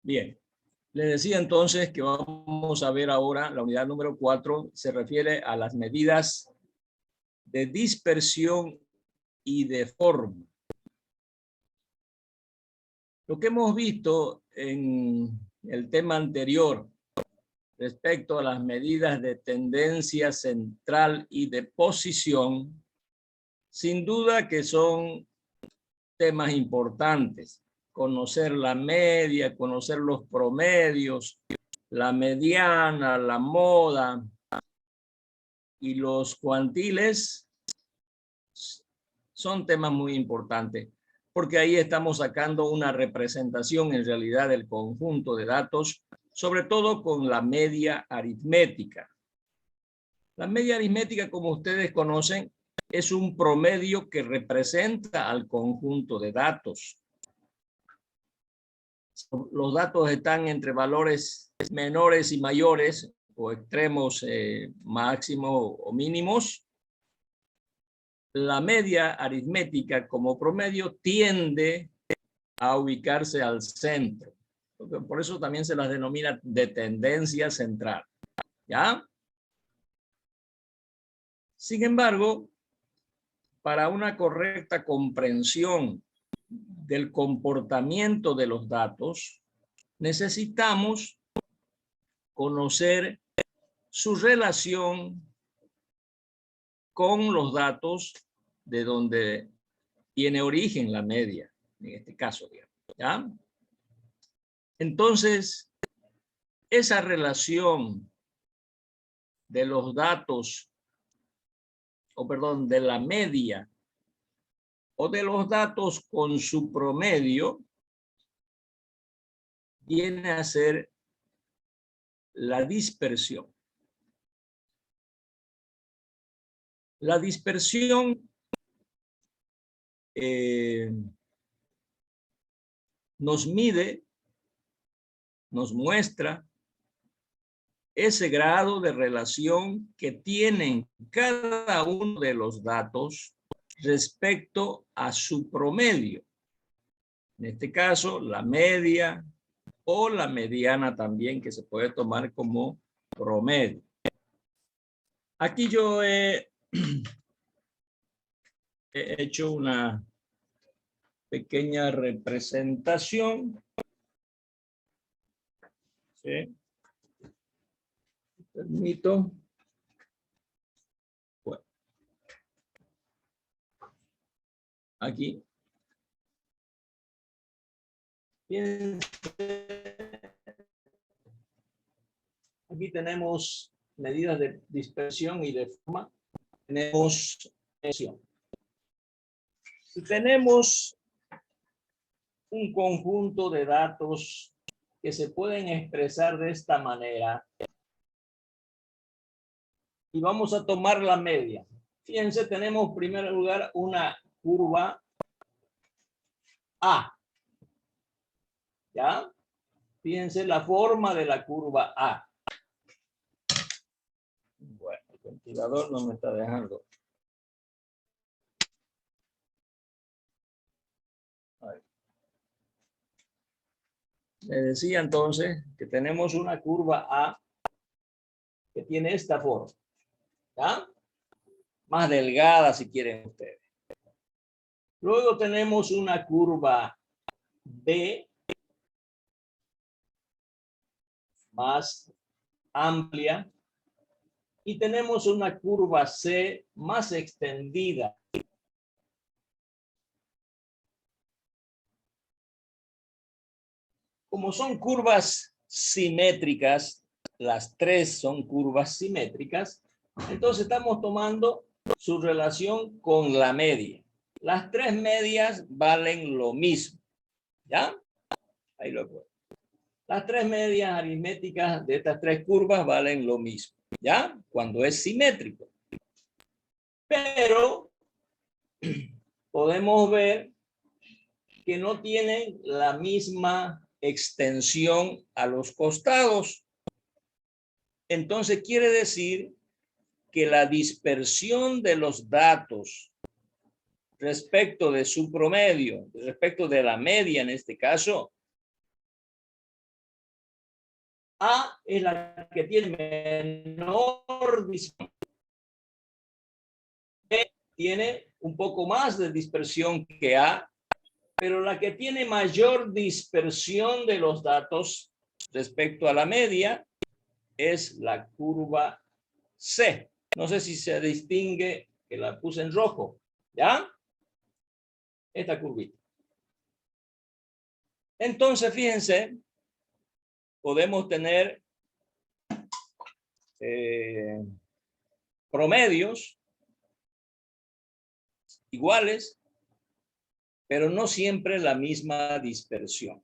Bien. Les decía entonces que vamos a ver ahora la unidad número 4, se refiere a las medidas de dispersión y de forma. Lo que hemos visto en el tema anterior respecto a las medidas de tendencia central y de posición, sin duda que son temas importantes. Conocer la media, conocer los promedios, la mediana, la moda y los cuantiles son temas muy importantes, porque ahí estamos sacando una representación en realidad del conjunto de datos, sobre todo con la media aritmética. La media aritmética, como ustedes conocen, es un promedio que representa al conjunto de datos. Los datos están entre valores menores y mayores, o extremos máximos o mínimos. La media aritmética como promedio tiende a ubicarse al centro. Por eso también se las denomina de tendencia central. ¿Ya? Sin embargo, para una correcta comprensión del comportamiento de los datos, necesitamos conocer su relación con los datos de donde tiene origen la media, en este caso, digamos, ¿ya? Entonces, esa relación de los datos, o perdón, de la media o de los datos con su promedio, viene a ser la dispersión. La dispersión nos mide, nos muestra ese grado de relación que tienen cada uno de los datos respecto a su promedio. En este caso, la media o la mediana también, que se puede tomar como promedio. Aquí yo he hecho una pequeña representación. ¿Sí? Permito. Bueno. Aquí. Aquí tenemos medidas de dispersión y de forma. Tenemos presión. Si tenemos un conjunto de datos que se pueden expresar de esta manera, y vamos a tomar la media. Fíjense, tenemos en primer lugar una curva A. ¿Ya? Fíjense la forma de la curva A. Bueno, el ventilador no me está dejando. Le decía entonces que tenemos una curva A que tiene esta forma. ¿Ya? Más delgada si quieren ustedes. Luego tenemos una curva B más amplia y tenemos una curva C más extendida. Como son curvas simétricas, las tres son curvas simétricas, entonces estamos tomando su relación con la media. Las tres medias valen lo mismo. ¿Ya? Ahí lo puedo. Las tres medias aritméticas de estas tres curvas valen lo mismo. ¿Ya? Cuando es simétrico. Pero podemos ver que no tienen la misma extensión a los costados. Entonces quiere decir que la dispersión de los datos respecto de su promedio, respecto de la media en este caso, A es la que tiene menor dispersión. B tiene un poco más de dispersión que A, pero la que tiene mayor dispersión de los datos respecto a la media es la curva C. No sé si se distingue, que la puse en rojo, ¿ya? Esta curvita. Entonces, fíjense, podemos tener promedios iguales, pero no siempre la misma dispersión.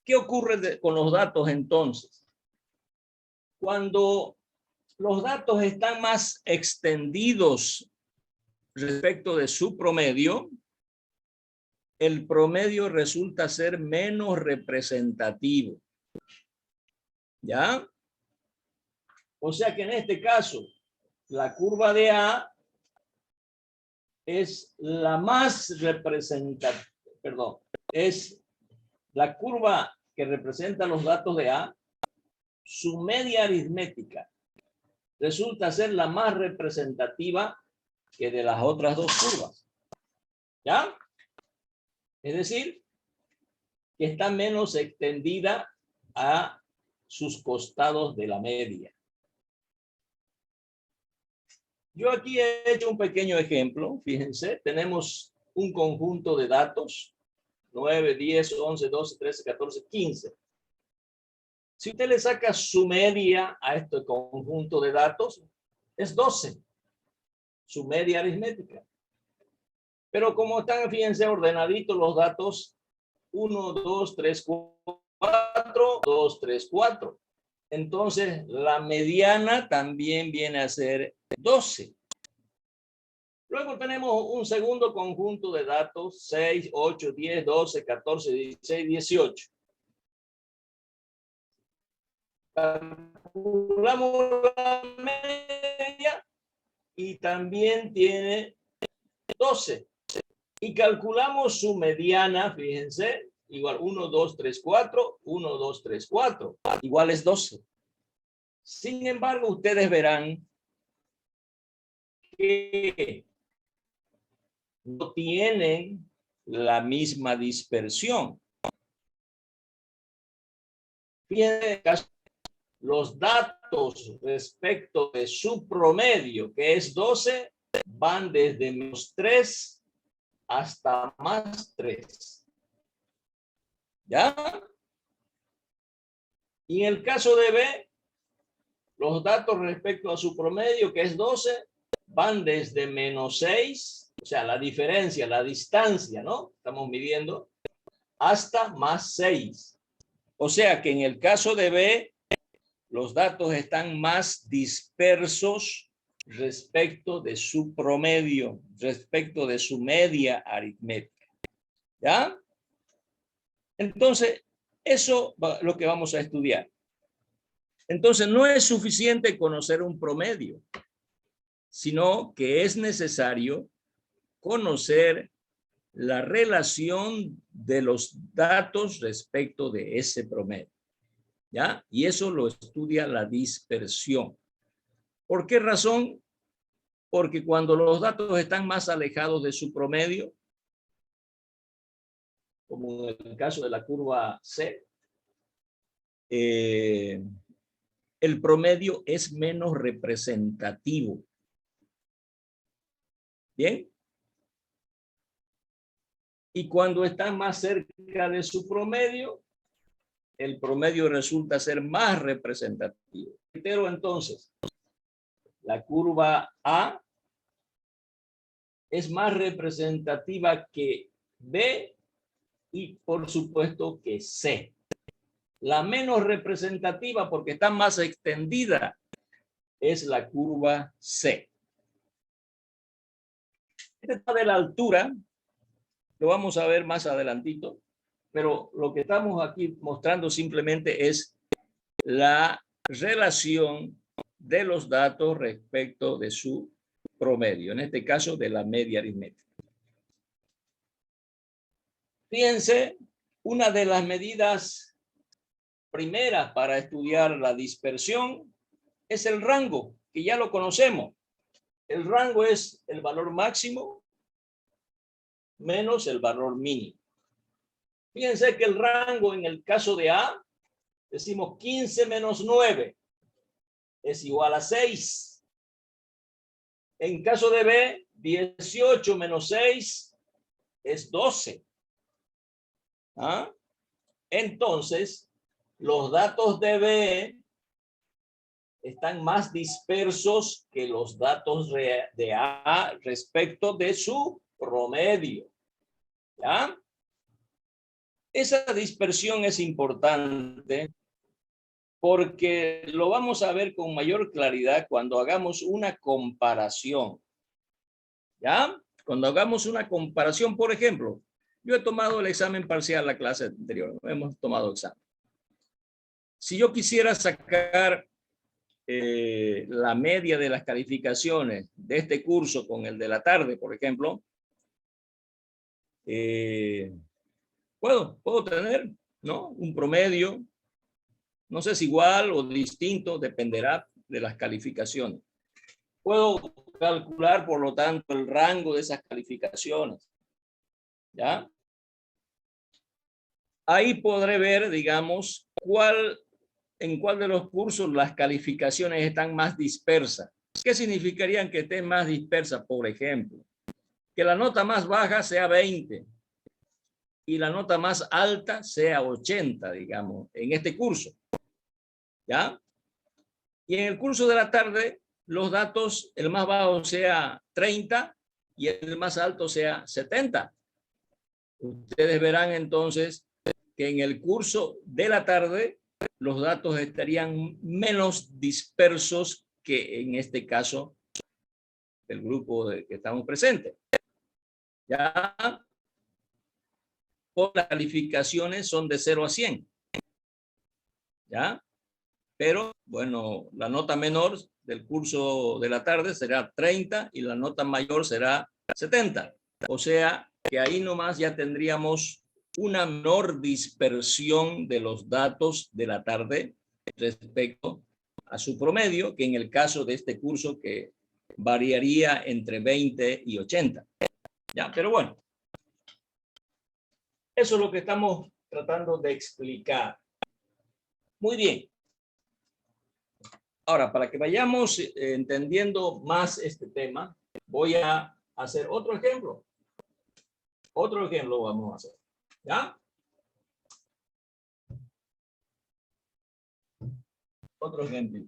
¿Qué ocurre con los datos entonces? Cuando los datos están más extendidos respecto de su promedio, el promedio resulta ser menos representativo. ¿Ya? O sea que en este caso, la curva de A es la más representativa, perdón, es la curva que representa los datos de A, su media aritmética resulta ser la más representativa que de las otras dos curvas. ¿Ya? Es decir, que está menos extendida a sus costados de la media. Yo aquí he hecho un pequeño ejemplo. Fíjense, tenemos un conjunto de datos, 9, 10, 11, 12, 13, 14, 15. Si usted le saca su media a este conjunto de datos, es 12, su media aritmética. Pero como están, fíjense, ordenaditos los datos, 1, 2, 3, 4, 2, 3, 4. Entonces, la mediana también viene a ser 12. Luego tenemos un segundo conjunto de datos, 6, 8, 10, 12, 14, 16, 18. Calculamos la media y también tiene 12. Y calculamos su mediana, fíjense, igual 1, 2, 3, 4, 1, 2, 3, 4, igual es 12. Sin embargo, ustedes verán que no tienen la misma dispersión. Fíjense, los datos respecto de su promedio, que es 12, van desde menos 3 hasta más 3. ¿Ya? Y en el caso de B, los datos respecto a su promedio, que es 12, van desde menos 6, o sea, la diferencia, la distancia, ¿no? Estamos midiendo, hasta más 6. O sea que en el caso de B, los datos están más dispersos respecto de su promedio, respecto de su media aritmética. ¿Ya? Entonces, eso es lo que vamos a estudiar. Entonces, no es suficiente conocer un promedio, sino que es necesario conocer la relación de los datos respecto de ese promedio. ¿Ya? Y eso lo estudia la dispersión. ¿Por qué razón? Porque cuando los datos están más alejados de su promedio, como en el caso de la curva C, el promedio es menos representativo. ¿Bien? Y cuando están más cerca de su promedio, el promedio resulta ser más representativo. Pero entonces, la curva A es más representativa que B y por supuesto que C. La menos representativa, porque está más extendida, es la curva C. Este tema de la altura lo vamos a ver más adelantito, pero lo que estamos aquí mostrando simplemente es la relación de los datos respecto de su promedio, en este caso de la media aritmética. Fíjense, una de las medidas primera para estudiar la dispersión es el rango, que ya lo conocemos. El rango es el valor máximo menos el valor mínimo. Fíjense que el rango en el caso de A, decimos 15 menos 9 es igual a 6. En caso de B, 18 menos 6 es 12. ¿Ah? Entonces, los datos de B están más dispersos que los datos de A respecto de su promedio. ¿Ya? Esa dispersión es importante porque lo vamos a ver con mayor claridad cuando hagamos una comparación. ¿Ya? Cuando hagamos una comparación, por ejemplo, yo he tomado el examen parcial la clase anterior, hemos tomado examen. Si yo quisiera sacar la media de las calificaciones de este curso con el de la tarde, por ejemplo, puedo tener, ¿no?, un promedio, no sé si igual o distinto, dependerá de las calificaciones. Puedo calcular, por lo tanto, el rango de esas calificaciones. ¿Ya? Ahí podré ver, digamos, en cuál de los cursos las calificaciones están más dispersas. ¿Qué significarían que estén más dispersas? Por ejemplo, que la nota más baja sea 20 y la nota más alta sea 80, digamos, en este curso. ¿Ya? Y en el curso de la tarde, los datos, el más bajo sea 30 y el más alto sea 70. Ustedes verán entonces que en el curso de la tarde los datos estarían menos dispersos que en este caso del grupo que estamos presentes. Ya por las calificaciones son de 0 a 100. ¿Ya? Pero, bueno, la nota menor del curso de la tarde será 30 y la nota mayor será 70. O sea, que ahí nomás ya tendríamos una menor dispersión de los datos de la tarde respecto a su promedio, que en el caso de este curso que variaría entre 20 y 80. ¿Ya? Pero bueno, eso es lo que estamos tratando de explicar. Muy bien. Ahora, para que vayamos entendiendo más este tema, voy a hacer otro ejemplo. Otro ejemplo vamos a hacer. ¿Ya? Otro ejemplo.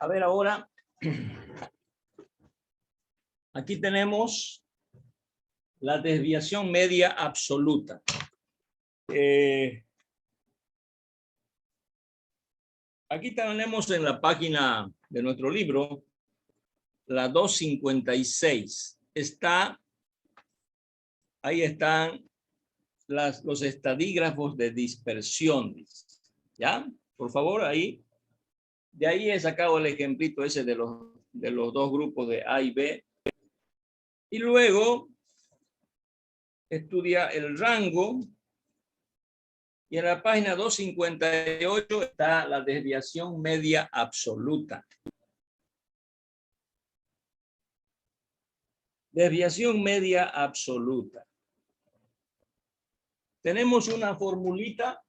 A ver ahora, aquí tenemos la desviación media absoluta. Aquí tenemos en la página de nuestro libro, la 256. Ahí están los estadígrafos de dispersión. ¿Ya? Por favor, ahí. De ahí he sacado el ejemplito ese de los dos grupos de A y B. Y luego estudia el rango. Y en la página 258 está la desviación media absoluta. Desviación media absoluta. Tenemos una formulita.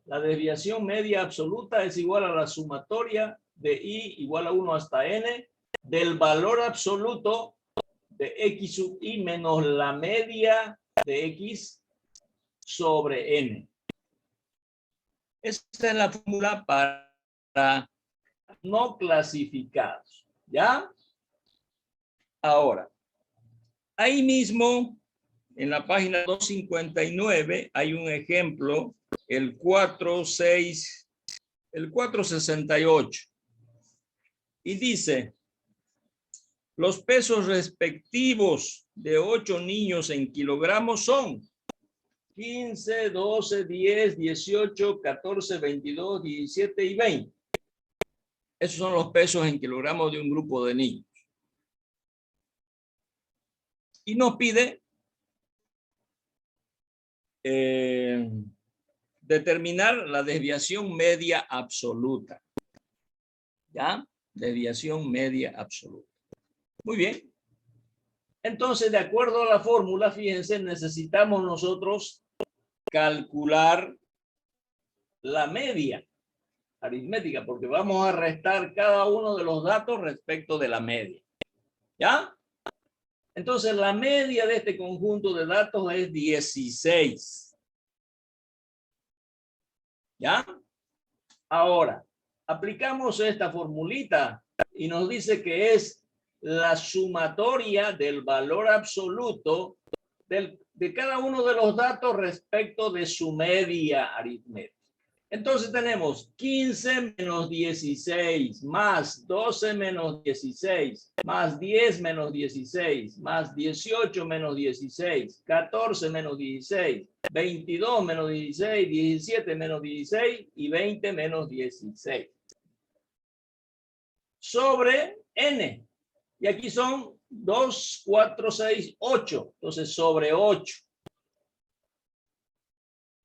La desviación media absoluta es igual a la sumatoria de I igual a 1 hasta N del valor absoluto de X sub I menos la media de X sobre N. Esta es la fórmula para no clasificados. ¿Ya? Ahora, ahí mismo, en la página 259, hay un ejemplo, el 468. Y dice, los pesos respectivos de 8 niños en kilogramos son 15, 12, 10, 18, 14, 22, 17 y 20. Esos son los pesos en kilogramos de un grupo de niños. Y nos pide determinar la desviación media absoluta. ¿Ya? Desviación media absoluta. Muy bien. Entonces, de acuerdo a la fórmula, fíjense, necesitamos nosotros calcular la media aritmética, porque vamos a restar cada uno de los datos respecto de la media. ¿Ya? Entonces, la media de este conjunto de datos es 16. ¿Ya? Ahora, aplicamos esta formulita y nos dice que es la sumatoria del valor absoluto de cada uno de los datos respecto de su media aritmética. Entonces tenemos 15 menos 16 más 12 menos 16 más 10 menos 16 más 18 menos 16, 14 menos 16, 22 menos 16, 17 menos 16 y 20 menos 16. Sobre N. Y aquí son 2, 4, 6, 8. Entonces sobre 8.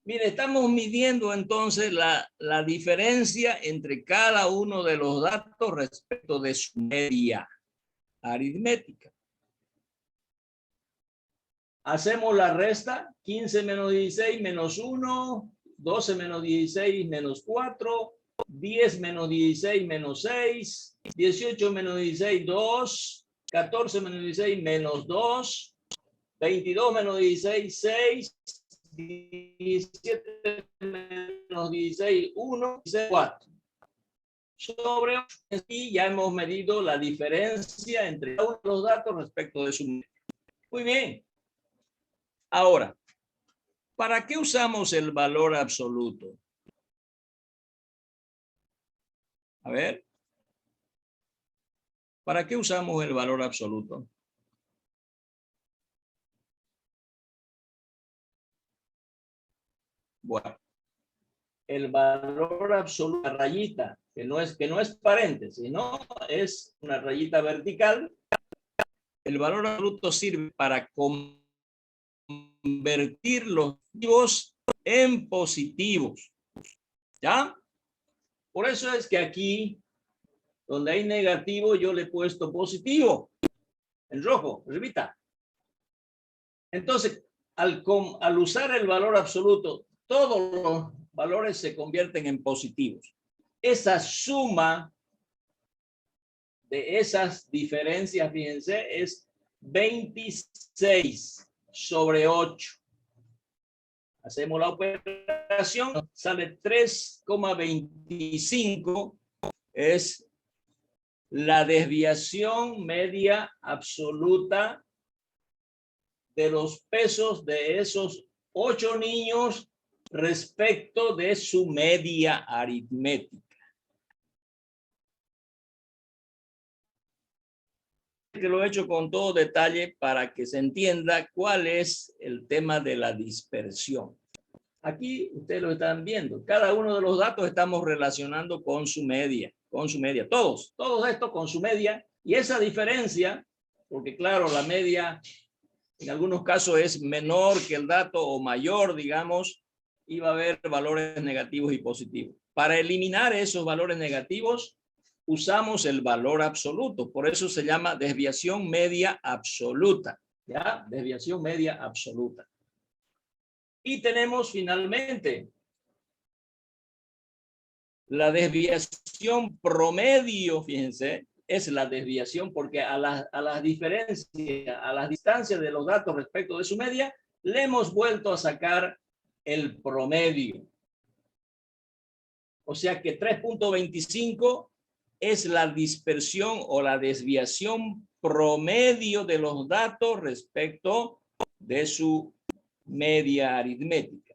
Mire, estamos midiendo entonces la diferencia entre cada uno de los datos respecto de su media aritmética. Hacemos la resta, 15 menos 16 menos 1, 12 menos 16 menos 4, 10 menos 16 menos 6, 18 menos 16, 2, 14 menos 16 menos 2, 22 menos 16, 6, 17 menos 16, 1, 4. Sobre 8, y ya hemos medido la diferencia entre cada uno de los datos respecto de su media. Muy bien. Ahora, ¿para qué usamos el valor absoluto? A ver. ¿Para qué usamos el valor absoluto? Bueno, el valor absoluto, la rayita, que no es paréntesis, sino es una rayita vertical. El valor absoluto sirve para convertir los negativos en positivos. ¿Ya? Por eso es que aquí, donde hay negativo, yo le he puesto positivo. En rojo, repita. Entonces, al usar el valor absoluto, todos los valores se convierten en positivos. Esa suma de esas diferencias, fíjense, es 26 sobre 8. Hacemos la operación, sale 3,25, es la desviación media absoluta de los pesos de esos 8 niños respecto de su media aritmética. que lo he hecho con todo detalle para que se entienda cuál es el tema de la dispersión. Aquí ustedes lo están viendo. Cada uno de los datos estamos relacionando con su media, todos estos con su media. Y esa diferencia, porque claro, la media en algunos casos es menor que el dato o mayor, digamos, y va a haber valores negativos y positivos. Para eliminar esos valores negativos, usamos el valor absoluto. Por eso se llama desviación media absoluta. ¿Ya? Desviación media absoluta. Y tenemos finalmente la desviación promedio, fíjense, es la desviación porque a las diferencias, a las distancias de los datos respecto de su media, le hemos vuelto a sacar el promedio. O sea que 3.25 es la dispersión o la desviación promedio de los datos respecto de su media aritmética.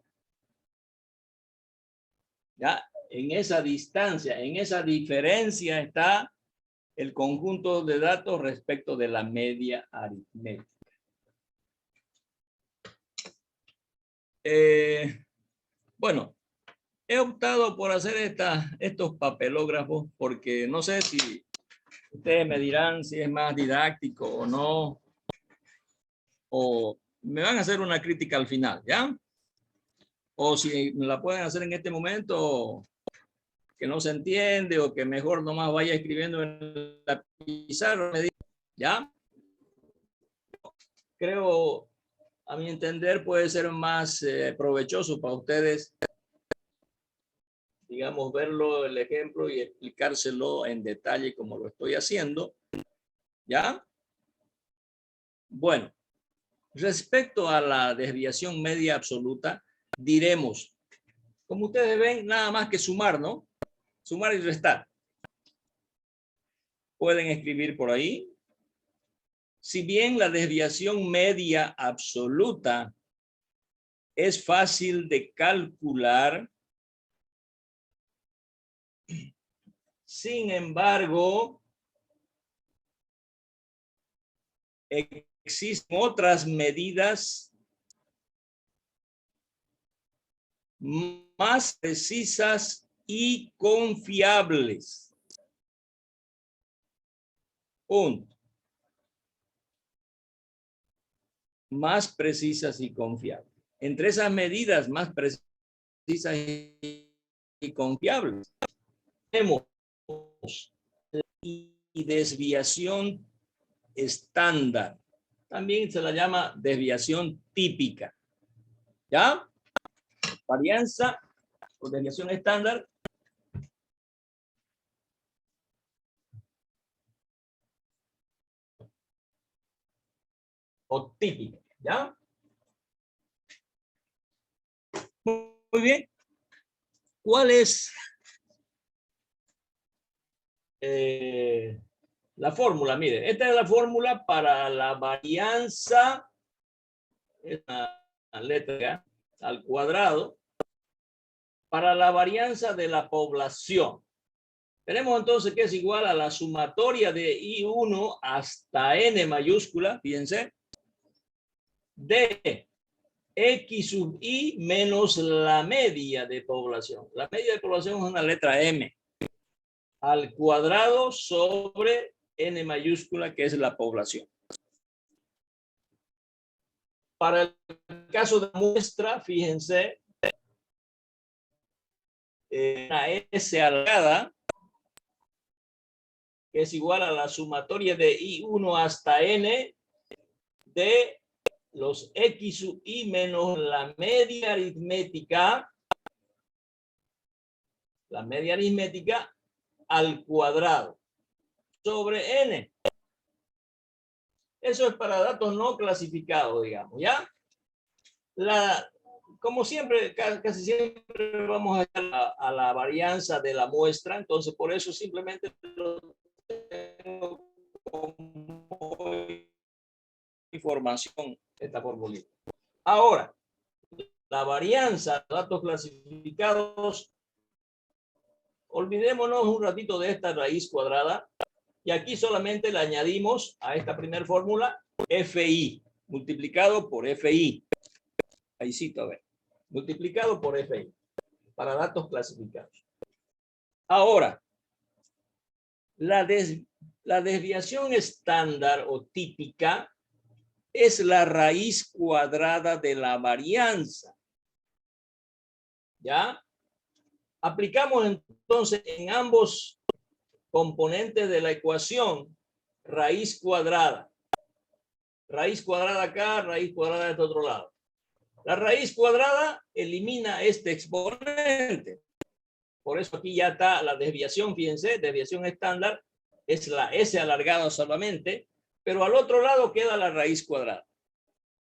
¿Ya? En esa distancia, en esa diferencia está el conjunto de datos respecto de la media aritmética. Bueno, he optado por hacer estos papelógrafos porque no sé si ustedes me dirán si es más didáctico o no, o me van a hacer una crítica al final, ¿ya? O si me la pueden hacer en este momento, que no se entiende o que mejor nomás vaya escribiendo en la pizarra, ¿ya? Creo, a mi entender, puede ser más provechoso para ustedes, digamos, verlo, el ejemplo y explicárselo en detalle como lo estoy haciendo, ¿ya? Bueno, respecto a la desviación media absoluta, diremos, como ustedes ven, nada más que sumar, ¿no? Sumar y restar. Pueden escribir por ahí. Si bien la desviación media absoluta es fácil de calcular, sin embargo, existen otras medidas más precisas y confiables. Punto. Más precisas y confiables. Entre esas medidas más precisas y confiables, tenemos y desviación estándar. También se la llama desviación típica. ¿Ya? Varianza o desviación estándar. O típica. ¿Ya? Muy bien. ¿Cuál es la fórmula? Miren, esta es la fórmula para la varianza, es la letra al cuadrado, para la varianza de la población. Tenemos entonces que es igual a la sumatoria de I1 hasta N mayúscula, fíjense, de X sub I menos la media de población. La media de población es una letra M, al cuadrado sobre N mayúscula, que es la población. Para el caso de muestra, fíjense, una S alargada, que es igual a la sumatoria de I1 hasta N de los X sub I menos la media aritmética al cuadrado sobre N. Eso es para datos no clasificados, digamos, ¿ya? Como siempre, casi siempre vamos a la varianza de la muestra, entonces por eso simplemente lo tengo como información esta fórmula. Ahora, la varianza de datos clasificados, olvidémonos un ratito de esta raíz cuadrada, Y aquí solamente le añadimos a esta primera fórmula FI, multiplicado por FI. Ahí sí, a ver. Multiplicado por FI, para datos clasificados. Ahora, la desviación estándar o típica es la raíz cuadrada de la varianza. ¿Ya? Aplicamos entonces en ambos componentes de la ecuación raíz cuadrada. Raíz cuadrada acá, raíz cuadrada de este otro lado. La raíz cuadrada elimina este exponente. Por eso aquí ya está la desviación, fíjense, desviación estándar es la S alargada solamente, pero al otro lado queda la raíz cuadrada.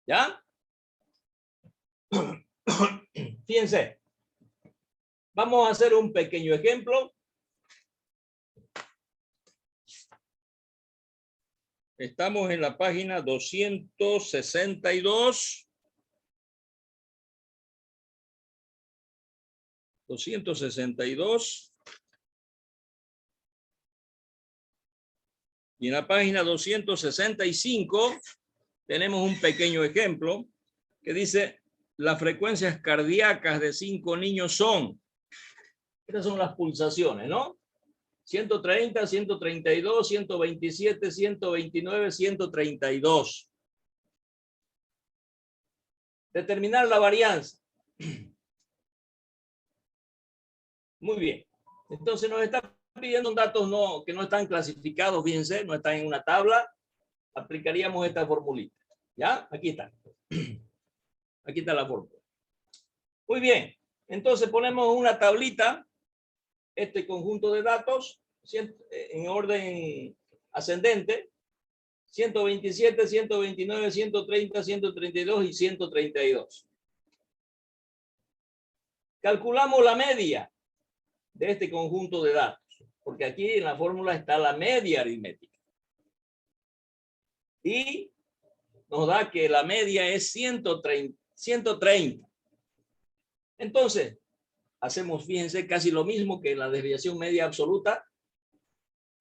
¿Ya? Fíjense. Vamos a hacer un pequeño ejemplo. Estamos en la página 262. 262. Y en la página 265 tenemos un pequeño ejemplo que dice: las frecuencias cardíacas de 5 niños son, estas son las pulsaciones, ¿no? 130, 132, 127, 129, 132. Determinar la varianza. Muy bien. Entonces nos está pidiendo datos que no están clasificados, fíjense, no están en una tabla. Aplicaríamos esta formulita. ¿Ya? Aquí está. Aquí está la fórmula. Muy bien. Entonces ponemos una tablita, este conjunto de datos, en orden ascendente. 127, 129, 130, 132 y 132. Calculamos la media de este conjunto de datos, porque aquí en la fórmula está la media aritmética. Y nos da que la media es 130. Entonces, hacemos, fíjense, casi lo mismo que en la desviación media absoluta.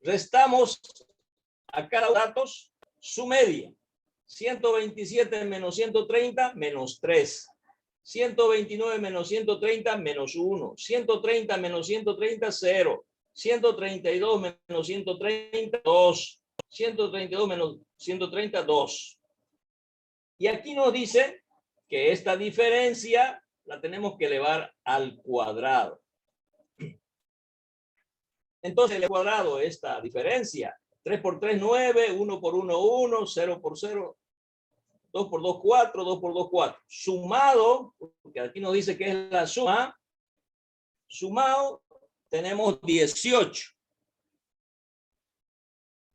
Restamos a cada dato su media. 127 menos 130 menos 3. 129 menos 130 menos 1. 130 menos 130, 0. 132 menos 130, 2. 132 menos 130, 2. Y aquí nos dice que esta diferencia la tenemos que elevar al cuadrado. Entonces, el cuadrado, esta diferencia, 3 por 3, 9, 1 por 1, 1, 0 por 0, 2 por 2, 4, 2 por 2, 4. Sumado, porque aquí nos dice que es la suma, sumado, tenemos 18.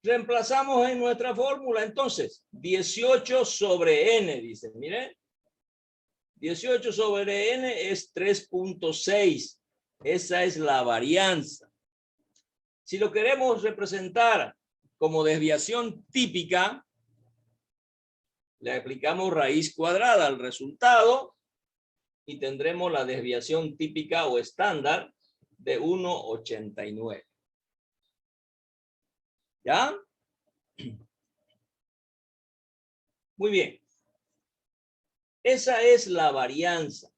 Reemplazamos en nuestra fórmula, entonces, 18 sobre n, dice, miren. 18 sobre n es 3.6. Esa es la varianza. Si lo queremos representar como desviación típica, le aplicamos raíz cuadrada al resultado y tendremos la desviación típica o estándar de 1,89. ¿Ya? Muy bien. Esa es la varianza,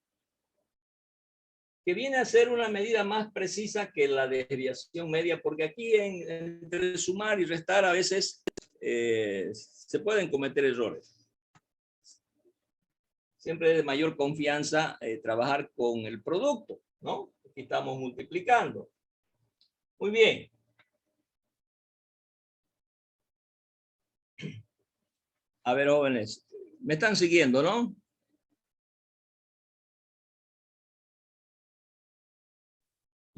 que viene a ser una medida más precisa que la desviación media, porque aquí entre sumar y restar a veces se pueden cometer errores. Siempre es de mayor confianza trabajar con el producto, ¿no? Aquí estamos multiplicando. Muy bien. A ver, jóvenes, me están siguiendo, ¿no?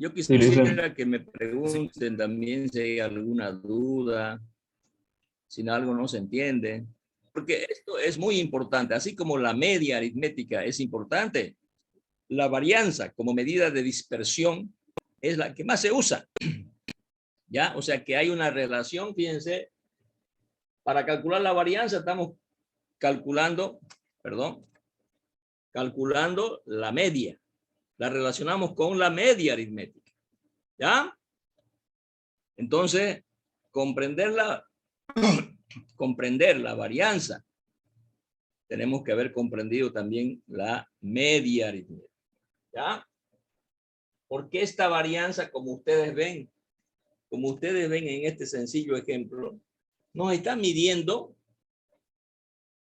Yo quisiera que me pregunten también si hay alguna duda, si algo no se entiende, porque esto es muy importante, así como la media aritmética es importante, la varianza como medida de dispersión es la que más se usa, ¿ya? O sea que hay una relación, fíjense, para calcular la varianza estamos calculando la media, la relacionamos con la media aritmética. ¿Ya? Entonces, comprender la varianza, tenemos que haber comprendido también la media aritmética. ¿Ya? Porque esta varianza, como ustedes ven en este sencillo ejemplo, nos está midiendo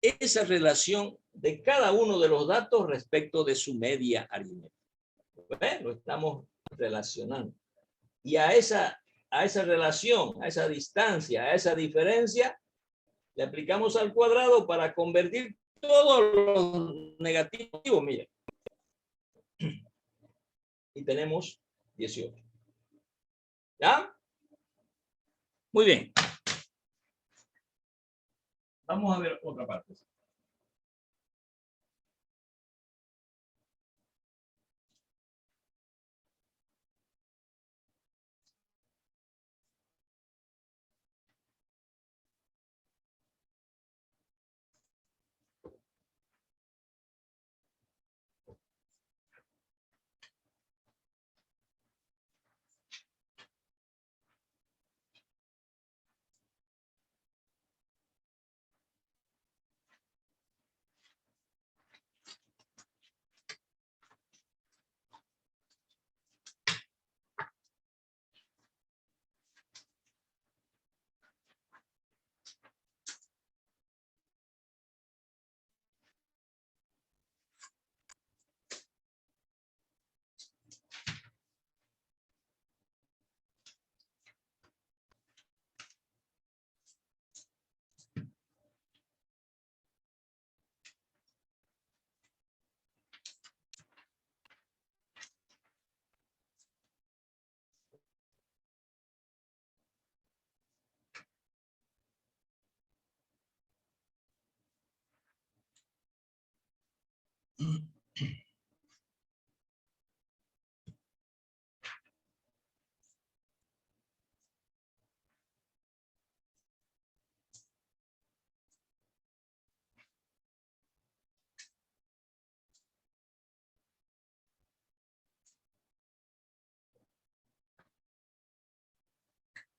esa relación de cada uno de los datos respecto de su media aritmética. Lo estamos relacionando. Y a esa relación, a esa distancia, a esa diferencia, le aplicamos al cuadrado para convertir todos los negativos, mira. Y tenemos 18. ¿Ya? Muy bien. Vamos a ver otra parte.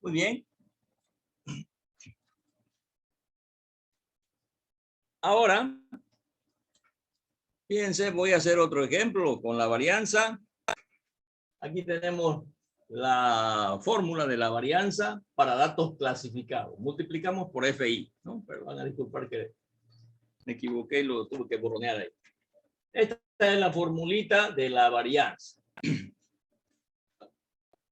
Muy bien. Ahora, fíjense, voy a hacer otro ejemplo con la varianza. Aquí tenemos la fórmula de la varianza para datos clasificados. Multiplicamos por FI, ¿no? Pero van a disculpar que me equivoqué y lo tuve que borronear ahí. Esta es la formulita de la varianza.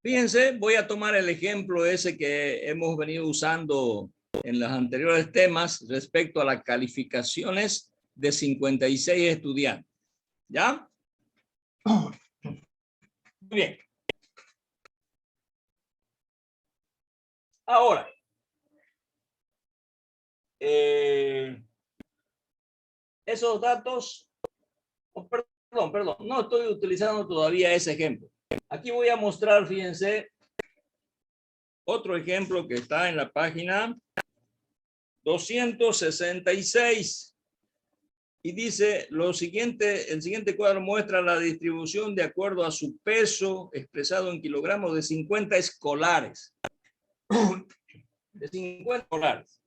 Fíjense, voy a tomar el ejemplo ese que hemos venido usando en los anteriores temas respecto a las calificaciones de 56 estudiantes. ¿Ya? Muy bien. Ahora, esos datos, perdón, no estoy utilizando todavía ese ejemplo. Aquí voy a mostrar, fíjense, otro ejemplo que está en la página 266. Y dice lo siguiente, el siguiente cuadro muestra la distribución de acuerdo a su peso expresado en kilogramos de 50 escolares. De 50 escolares.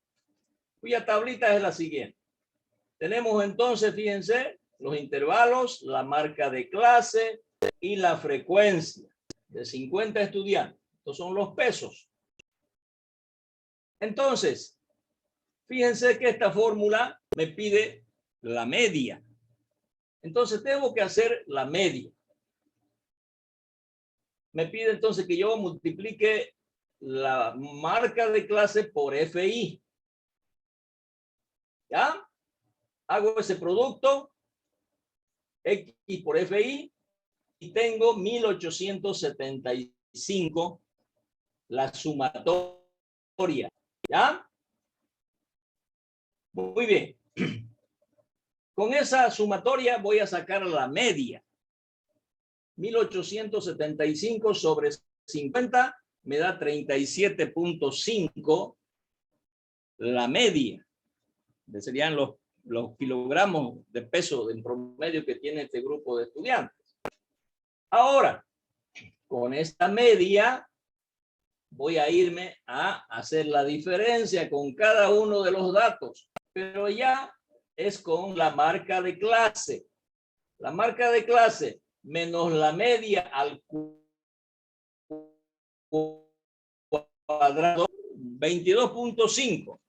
Cuya tablita es la siguiente. Tenemos entonces, fíjense, los intervalos, la marca de clase y la frecuencia de 50 estudiantes. Estos son los pesos. Entonces, fíjense que esta fórmula me pide la media. Entonces tengo que hacer la media. Me pide entonces que yo multiplique la marca de clase por FI. ¿Ya? Hago ese producto, X por FI, y tengo 1875, la sumatoria. ¿Ya? Muy bien. Con esa sumatoria voy a sacar la media. 1875 sobre 50 me da 37.5 la media. Serían los kilogramos de peso en promedio que tiene este grupo de estudiantes. Ahora, con esta media voy a irme a hacer la diferencia con cada uno de los datos, pero ya es con la marca de clase. La marca de clase menos la media al cuadrado, 22.5.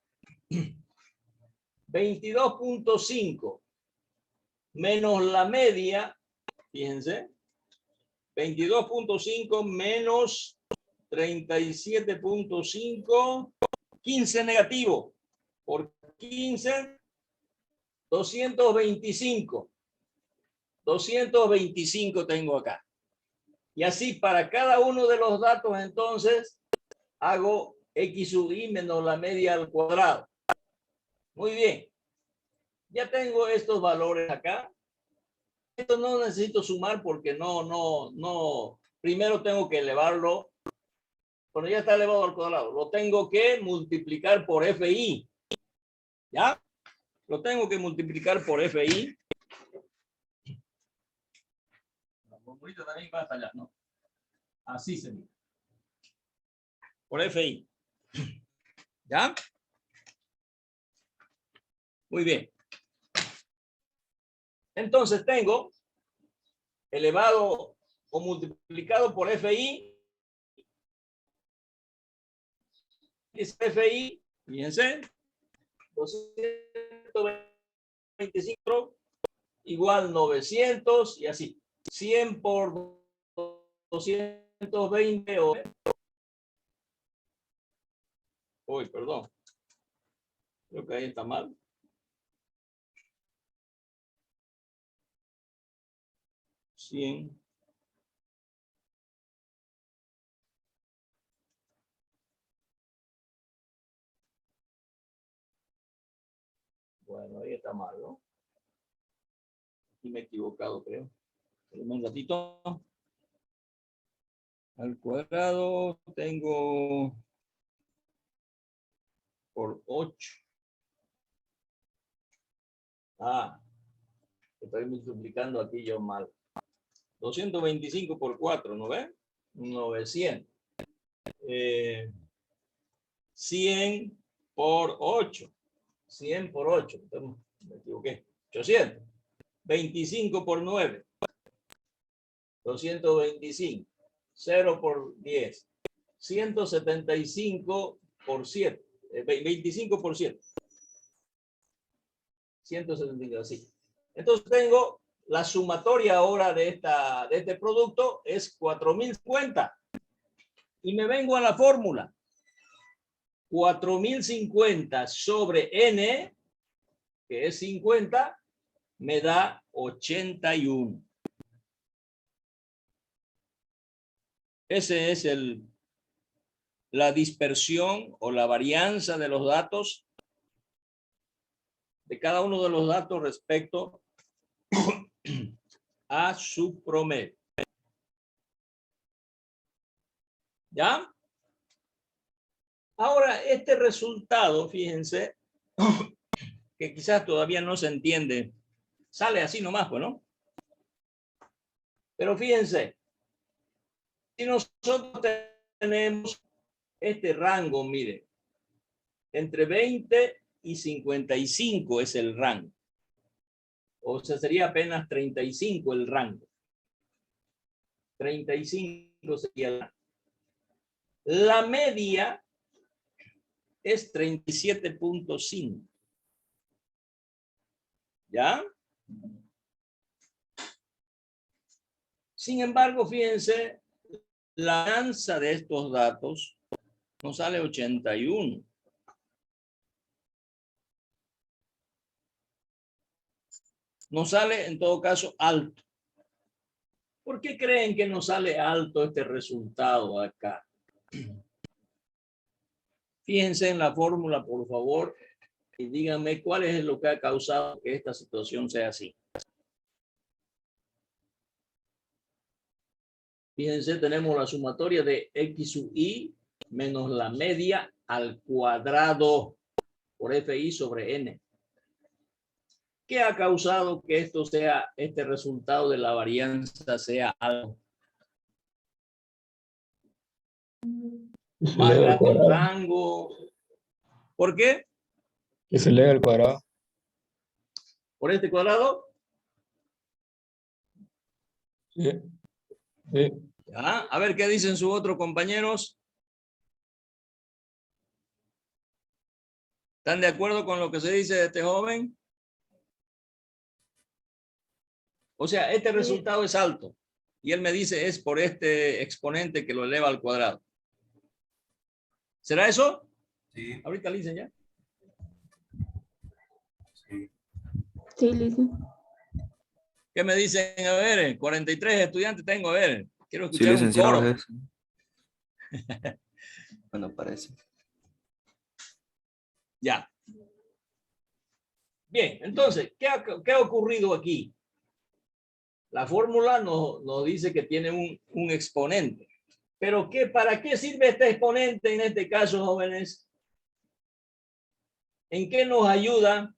22.5 menos la media, fíjense, 22.5 menos 37.5, 15 negativo, por 15, 225. 225 tengo acá. Y así para cada uno de los datos, entonces, hago x sub i menos la media al cuadrado. Muy bien. Ya tengo estos valores acá. Esto no necesito sumar porque no. Primero tengo que elevarlo. Cuando ya está elevado al cuadrado, lo tengo que multiplicar por FI. ¿Ya? Lo tengo que multiplicar por FI. Ahorita también va hasta allá, ¿no? Así se mira. Por FI. ¿Ya? Muy bien. Entonces tengo elevado o multiplicado por FI. Es FI, fíjense, 225 igual 900 y así. 100 por 220 o... Uy, perdón. Creo que ahí está mal. $100. Bueno, ahí está mal, ¿no? Aquí me he equivocado, creo. Un ratito. Al cuadrado tengo por 8. Ah, estoy multiplicando aquí yo mal. 225 por 4, ¿no ve? 900. 100 por 8. 100 por 8. Me equivoqué. 800. 25 por 9. 225. 0 por 10. 175 por 7. 25 por 7. 175, así. Entonces tengo la sumatoria ahora de este producto es 4050. Y me vengo a la fórmula. 4050 sobre n, que es 50, me da 81. Ese es la dispersión o la varianza de los datos, de cada uno de los datos respecto a su promedio. ¿Ya? Ahora, este resultado, fíjense, que quizás todavía no se entiende, sale así nomás, pues, ¿no? Pero fíjense, si nosotros tenemos este rango, mire, entre 20 y 55 es el rango. O sea, sería apenas 35 el rango. 35 sería el rango. La media es 37.5. ¿Ya? Sin embargo, fíjense, la balanza de estos datos nos sale 81. Nos sale, en todo caso, alto. ¿Por qué creen que nos sale alto este resultado acá? Fíjense en la fórmula, por favor, y díganme cuál es lo que ha causado que esta situación sea así. Fíjense, tenemos la sumatoria de x sub i menos la media al cuadrado por FI sobre n. ¿Qué ha causado que esto sea, este resultado de la varianza sea algo? Que se más eleva al grande el cuadrado. rango. ¿Por qué? Que se eleva al cuadrado. Por este cuadrado. Sí, sí. ¿Ya? A ver qué dicen sus otros compañeros. ¿Están de acuerdo con lo que se dice de este joven? O sea, este resultado es alto. Y él me dice es por este exponente que lo eleva al cuadrado. ¿Será eso? Sí, Ahorita le dicen ya. sí. Sí, Lizzy. ¿Qué me dicen? A ver, 43 estudiantes tengo. A ver, quiero Sí, escuchar un licenciado, coro. es eso. Bueno, parece. Ya. Bien, entonces, ¿qué ha ocurrido aquí? La fórmula nos dice que tiene un exponente. Pero ¿para qué sirve este exponente en este caso, jóvenes? ¿En qué nos ayuda?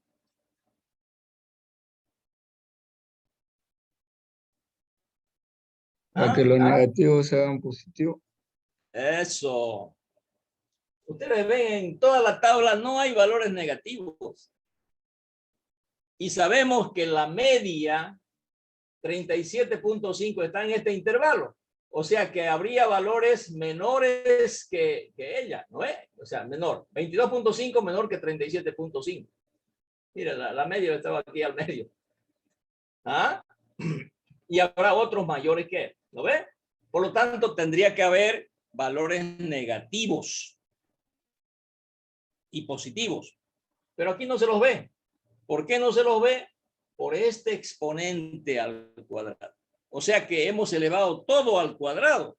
Para que los negativos se hagan positivos. Eso. Ustedes ven en toda la tabla no hay valores negativos. Y sabemos que la media 37.5 está en este intervalo. O sea que habría valores menores que ella, ¿no es? O sea, menor. 22.5 menor que 37.5. Mira, la media estaba aquí al medio. ¿Ah? Y habrá otros mayores que él, ¿no ve? Por lo tanto, tendría que haber valores negativos y positivos. Pero aquí no se los ve. ¿Por qué no se los ve? Por este exponente al cuadrado. O sea que hemos elevado todo al cuadrado.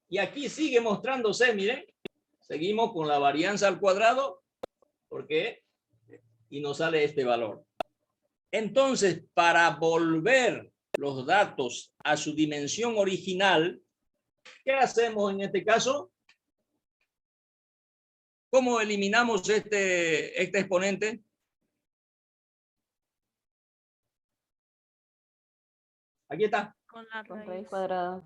Y aquí sigue mostrándose, miren, seguimos con la varianza al cuadrado, porque y nos sale este valor. Entonces, para volver los datos a su dimensión original, ¿qué hacemos en este caso? ¿Cómo eliminamos este exponente? Aquí está. Con la raíz cuadrada.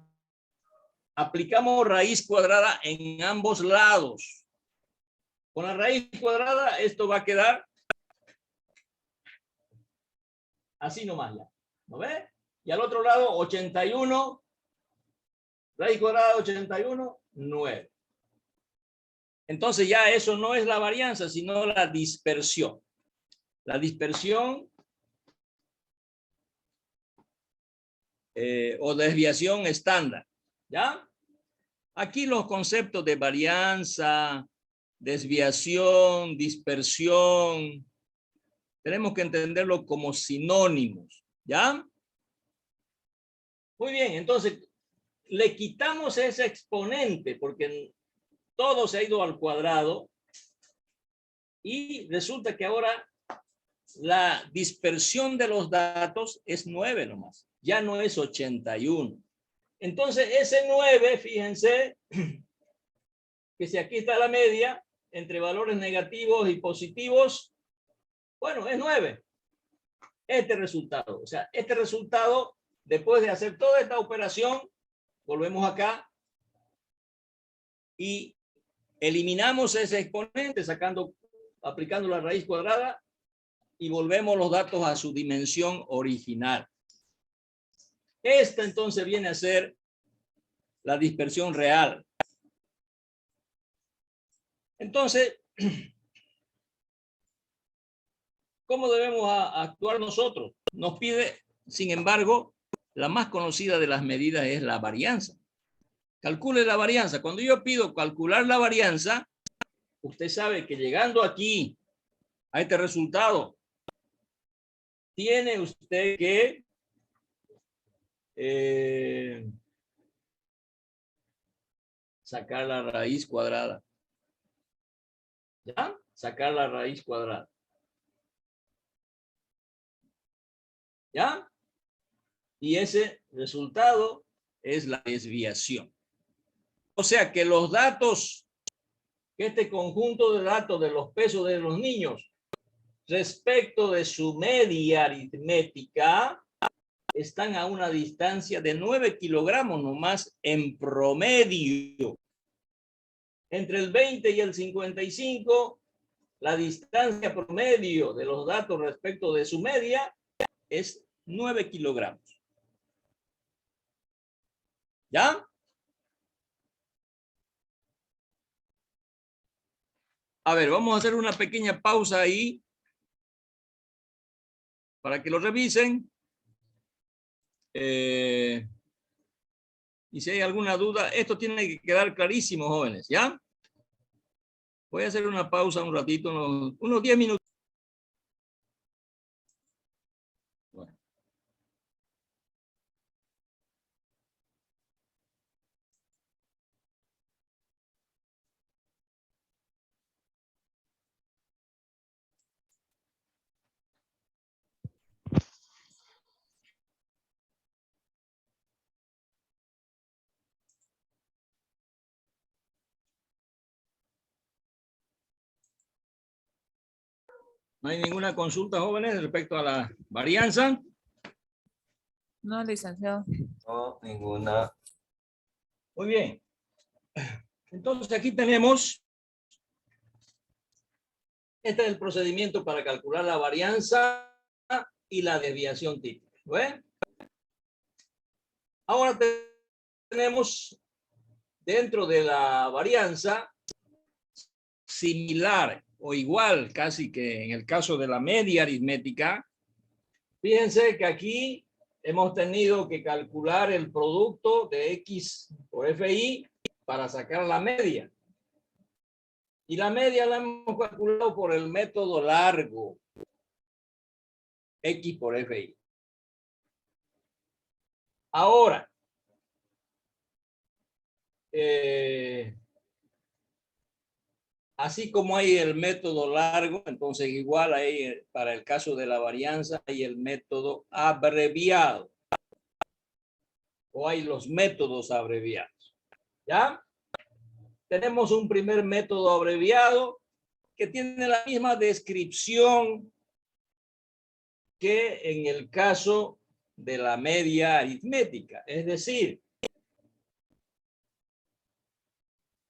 Aplicamos raíz cuadrada en ambos lados. Con la raíz cuadrada esto va a quedar así nomás ya. ¿No ve? Y al otro lado 81, raíz cuadrada de 81, 9. Entonces ya eso no es la varianza, sino la dispersión. La dispersión o desviación estándar. ¿Ya? Aquí los conceptos de varianza, desviación, dispersión, tenemos que entenderlo como sinónimos. ¿Ya? Muy bien, entonces le quitamos ese exponente porque todo se ha ido al cuadrado y resulta que ahora la dispersión de los datos es 9 nomás, ya no es 81. Entonces ese 9, fíjense, que si aquí está la media entre valores negativos y positivos, bueno, es 9. Este resultado, o sea, este resultado, después de hacer toda esta operación, volvemos acá y eliminamos ese exponente aplicando la raíz cuadrada y volvemos los datos a su dimensión original. Esta entonces viene a ser la dispersión real. Entonces, ¿cómo debemos actuar nosotros? Nos pide, sin embargo, la más conocida de las medidas es la varianza. Calcule la varianza. Cuando yo pido calcular la varianza, usted sabe que llegando aquí a este resultado, tiene usted que sacar la raíz cuadrada. ¿Ya? Sacar la raíz cuadrada. ¿Ya? Y ese resultado es la desviación. O sea que los datos, este conjunto de datos de los pesos de los niños respecto de su media aritmética están a una distancia de 9 kilogramos nomás en promedio. Entre el 20 y el 55, la distancia promedio de los datos respecto de su media es 9 kilogramos. ¿Ya? A ver, vamos a hacer una pequeña pausa ahí para que lo revisen. Y si hay alguna duda, esto tiene que quedar clarísimo, jóvenes, ¿ya? Voy a hacer una pausa un ratito, unos 10 minutos. Bueno. ¿No hay ninguna consulta, jóvenes, respecto a la varianza? No, licenciado. No, ninguna. Muy bien. Entonces aquí tenemos, este es el procedimiento para calcular la varianza y la desviación típica. ¿Ven? Ahora tenemos dentro de la varianza similar o igual casi que en el caso de la media aritmética. Fíjense que aquí hemos tenido que calcular el producto de X por FI para sacar la media. Y la media la hemos calculado por el método largo, X por FI. Ahora, así como hay el método largo, entonces igual hay para el caso de la varianza hay el método abreviado. O hay los métodos abreviados. ¿Ya? Tenemos un primer método abreviado que tiene la misma descripción que en el caso de la media aritmética. Es decir,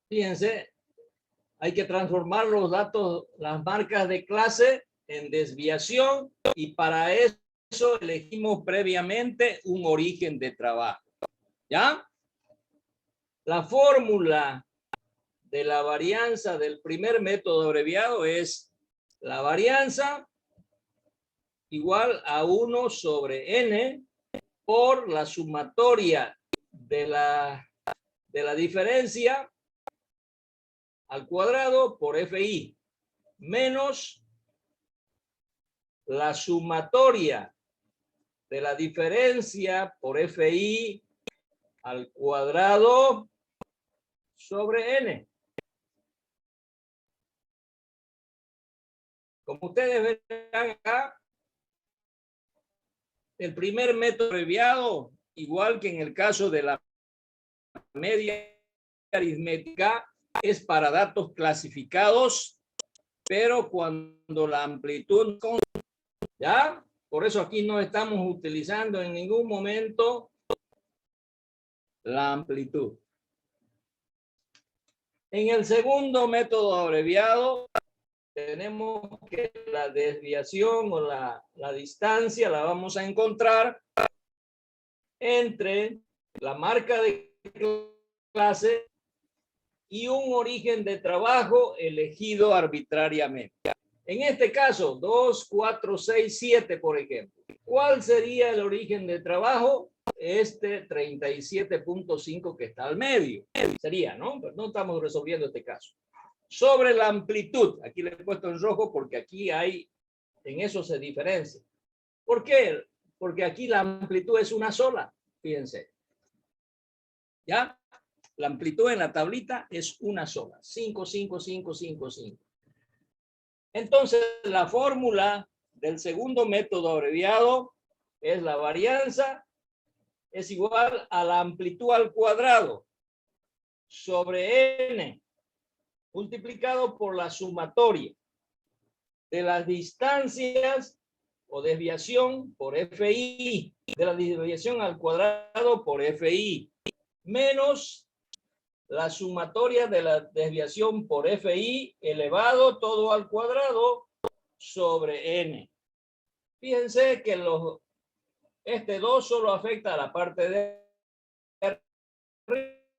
fíjense, hay que transformar los datos, las marcas de clase en desviación y para eso elegimos previamente un origen de trabajo. ¿Ya? La fórmula de la varianza del primer método abreviado es la varianza igual a 1 sobre n por la sumatoria de la diferencia al cuadrado por FI menos la sumatoria de la diferencia por FI al cuadrado sobre n. Como ustedes verán acá, el primer método abreviado, igual que en el caso de la media aritmética, es para datos clasificados, pero cuando la amplitud, ¿ya? Por eso aquí no estamos utilizando en ningún momento la amplitud. En el segundo método abreviado, tenemos que la desviación o la distancia la vamos a encontrar entre la marca de clase y un origen de trabajo elegido arbitrariamente. En este caso, 2, 4, 6, 7, por ejemplo. ¿Cuál sería el origen de trabajo? Este 37.5 que está al medio. Sería, ¿no? Pero no estamos resolviendo este caso. Sobre la amplitud, aquí le he puesto en rojo porque aquí hay, en eso se diferencia. ¿Por qué? Porque aquí la amplitud es una sola, fíjense. ¿Ya? La amplitud en la tablita es una sola, 5, 5, 5, 5, 5. Entonces, la fórmula del segundo método abreviado es la varianza, es igual a la amplitud al cuadrado sobre n multiplicado por la sumatoria de las distancias o desviación por FI, de la desviación al cuadrado por FI, menos la sumatoria de la desviación por FI elevado todo al cuadrado sobre N. Fíjense que este 2 solo afecta a la parte de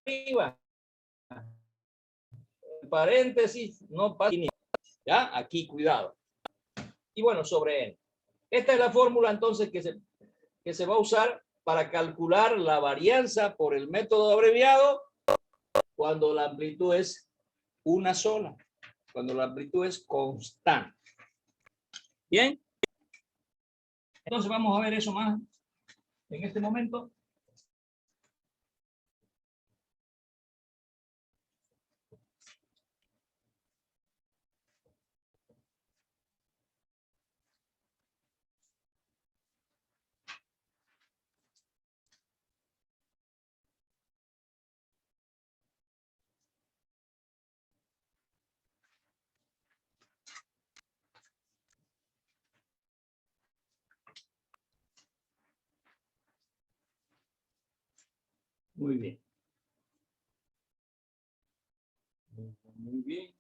arriba. El paréntesis no pasa. ¿Ya? Aquí, cuidado. Y bueno, sobre N. Esta es la fórmula entonces que se va a usar para calcular la varianza por el método abreviado cuando la amplitud es una sola, cuando la amplitud es constante. Bien, entonces vamos a ver eso más en este momento. Muy bien. Muy bien.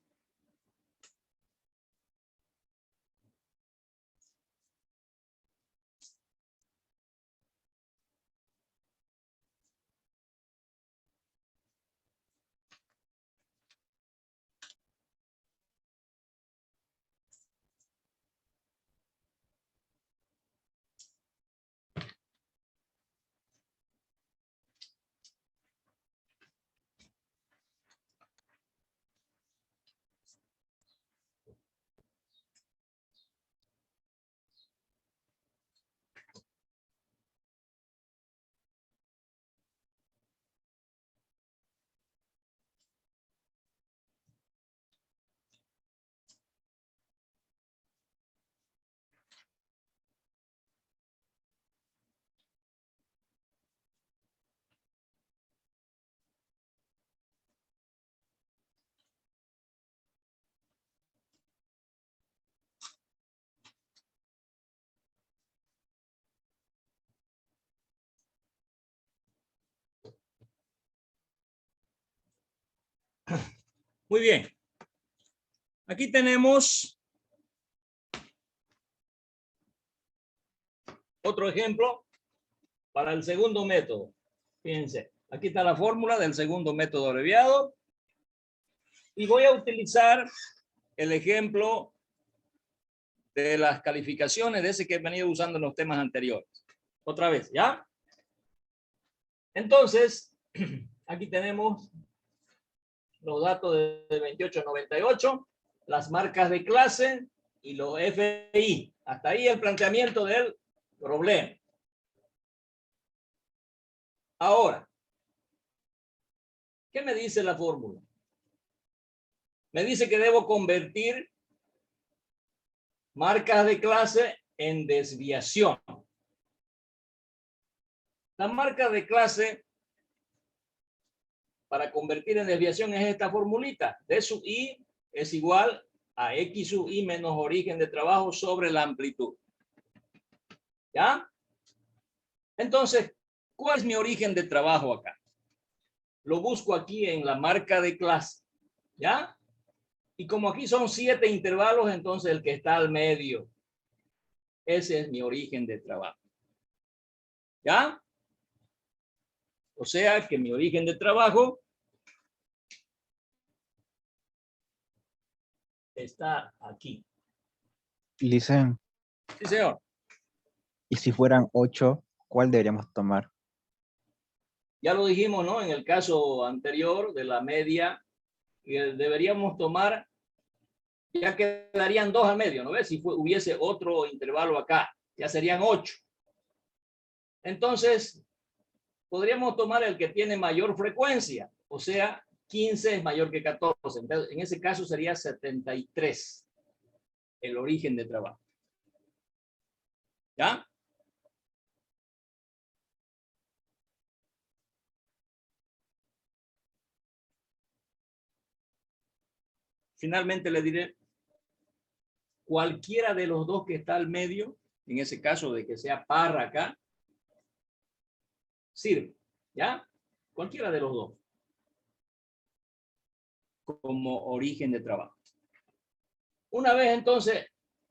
Muy bien. Aquí tenemos otro ejemplo para el segundo método. Fíjense, aquí está la fórmula del segundo método abreviado. Y voy a utilizar el ejemplo de las calificaciones de ese que he venido usando en los temas anteriores. Otra vez, ¿ya? Entonces, aquí tenemos los datos de 2898, las marcas de clase y los FI. Hasta ahí el planteamiento del problema. Ahora, ¿qué me dice la fórmula? Me dice que debo convertir marcas de clase en desviación. La marca de clase para convertir en desviación es esta formulita. D sub I es igual a X sub I menos origen de trabajo sobre la amplitud. ¿Ya? Entonces, ¿cuál es mi origen de trabajo acá? Lo busco aquí en la marca de clase. ¿Ya? Y como aquí son 7 intervalos, entonces el que está al medio, ese es mi origen de trabajo. ¿Ya? O sea que mi origen de trabajo está aquí. Licen, Sí, señor. y si fueran 8, ¿cuál deberíamos tomar? Ya lo dijimos, ¿no? En el caso anterior de la media, deberíamos tomar, ya quedarían 2 al medio, ¿no ves? Si hubiese otro intervalo acá, ya serían 8. Entonces, podríamos tomar el que tiene mayor frecuencia, o sea, 15 es mayor que 14. Entonces, en ese caso sería 73, el origen de trabajo. ¿Ya? Finalmente le diré, cualquiera de los dos que está al medio, en ese caso de que sea par acá, sirve. ¿Ya? Cualquiera de los dos. como origen de trabajo. Una vez entonces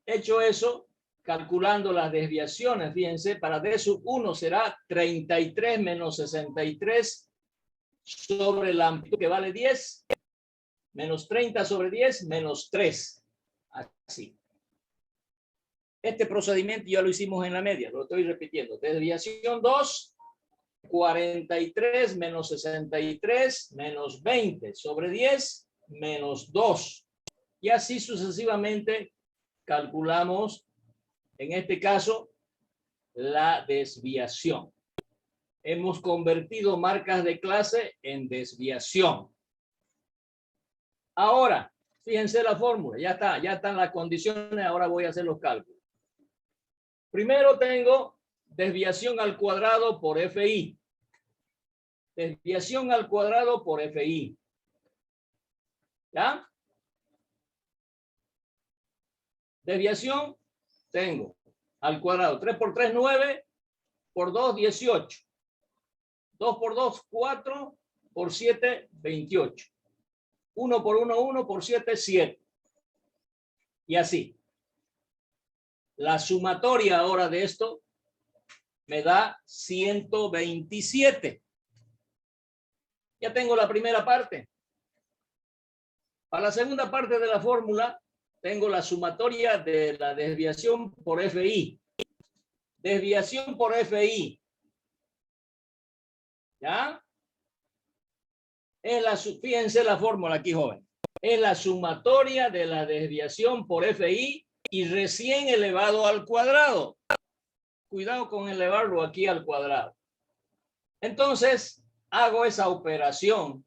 hecho eso, calculando las desviaciones, fíjense, para D sub 1 será 33 menos 63 sobre la amplitud que vale 10, menos 30 sobre 10, menos 3. Así. Este procedimiento ya lo hicimos en la media, lo estoy repitiendo. Desviación 2, 43 menos 63 menos 20 sobre 10 menos 2. Y así sucesivamente calculamos, en este caso, la desviación. Hemos convertido marcas de clase en desviación. Ahora, fíjense la fórmula, ya están las condiciones, ahora voy a hacer los cálculos. Primero tengo desviación al cuadrado por FI. Desviación al cuadrado por FI. ¿Ya? Desviación tengo al cuadrado. 3 por 3, 9. Por 2, 18. 2 por 2, 4. Por 7, 28. 1 por 1, 1. Por 7, 7. Y así. La sumatoria ahora de esto me da 127. Ya tengo la primera parte. Para la segunda parte de la fórmula, tengo la sumatoria de la desviación por FI. Desviación por FI. ¿Ya? Fíjense la fórmula aquí, joven. Es la sumatoria de la desviación por FI y recién elevado al cuadrado. Cuidado con elevarlo aquí al cuadrado. Entonces, hago esa operación.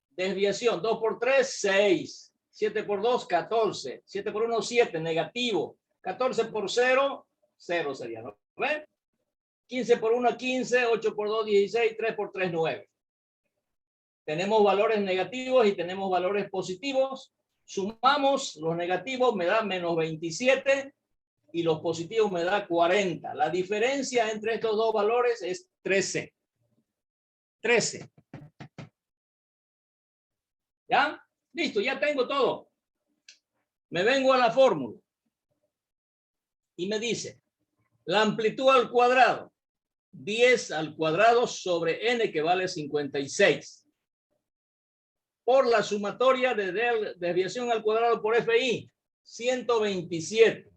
Desviación 2 por 3, 6. 7 por 2, 14. 7 por 1, 7. Negativo. 14 por 0, 0 sería, ¿no? ¿Ven? 15 por 1, 15. 8 por 2, 16. 3 por 3, 9. Tenemos valores negativos y tenemos valores positivos. Sumamos los negativos, me da menos 27 y los positivos me da 40. La diferencia entre estos dos valores es 13. 13. ¿Ya? Listo, ya tengo todo. Me vengo a la fórmula y me dice la amplitud al cuadrado, 10 al cuadrado sobre n que vale 56. Por la sumatoria de desviación al cuadrado por FI, 127.